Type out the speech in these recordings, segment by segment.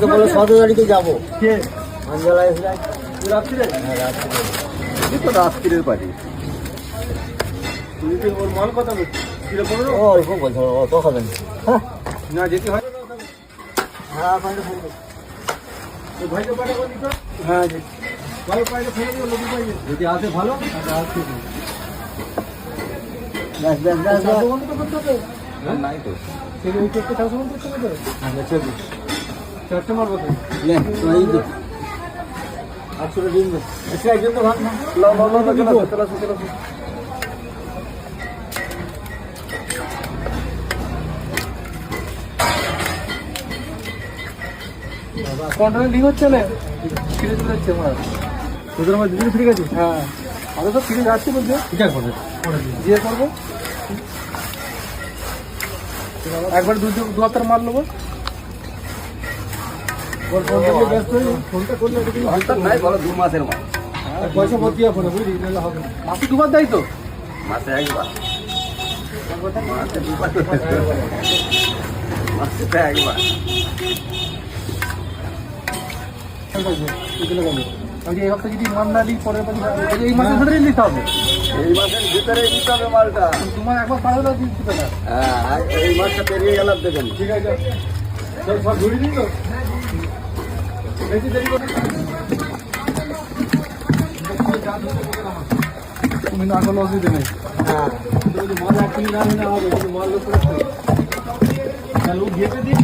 তো বলে 17 তারিখে যাবো। কে আঞ্জলা এসে রাত্রিরে? হ্যাঁ রাত্রে। এই তো রাত্রিরের পার্টি। তুই তো ওর মাল কথা বলছিস কিলো 15? ও অল্প বলছো অত খাবেন হ্যাঁ না যেতে হয় হ্যাঁ পাঁচটা ফোন ওই ভাইকে পাঠা বলি তো। হ্যাঁ জি ভালো পাইলে ফেলে দিও লোক পাইলে যদি আসে ভালো আর আসছে ব্যাস ব্যাস ব্যাস ব্যাস। বন্ধ তো করতে হবে। হ্যাঁ নাই তো সেই ওই চেকটা চাষ বন্ধ করতে হবে। আচ্ছা চলুন চারটে মারবো তো লে তো এই দে আচ্ছা দিন দে আচ্ছা একজন তো ভাগ না লা লা লা চলা চলা কন্ট্রোল লিক হচ্ছে না ফিরে চলে যাচ্ছে আমার তোদের আমার দিদি ফিরে গেছে হ্যাঁ আমি তো ফিরে যাচ্ছি বলছে ঠিক আছে দিয়ে করবো একবার দু হাজার মার নেবো ফোনটা করলে নাই বলো 2 মাসের মাল পয়সা ভর্তি হবে বুঝলি নাহলে হবে না মাসে দুবার দেয় তো মাসে একবার মাসে দুবার মাসে একবার আমি এই হপ্তাহে যদি মান না দিই পরের এই মাসের ভিতরে নিতে হবে এই মাসের ভিতরে দিতে হবে মালটা তোমার একবার পাঠালে দিতে না হ্যাঁ এই মাসটা পেরিয়ে গেলাম দেবেন ঠিক আছে চল সব ঘুরিয়ে দিন তো বেশি দেরি করে তুমি না করলে অসুবিধা নেই হ্যাঁ মাল একদিন না হলে হবে কিন্তু মাল লোক তাহলে ও ঘেটে দিই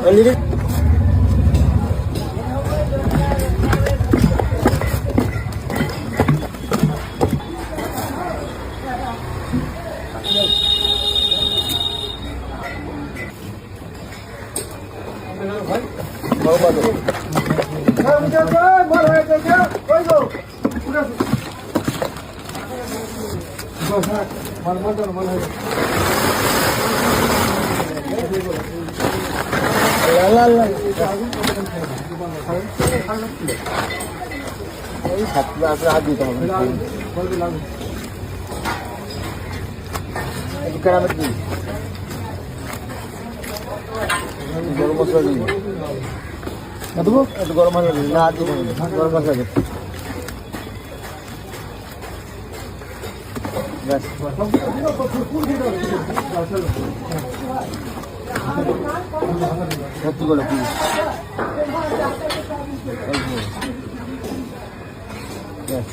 অলরেডি লা লা এই সাতটা আসলে হাত দিতে হবে গ্রামের দিন গরম মশলা দিন দেবো একটু গরম মশলা দিন না হাত দিতে হবে গরম মশলা দিন ব্যাস সত্যি করে প্লিজ ব্যাস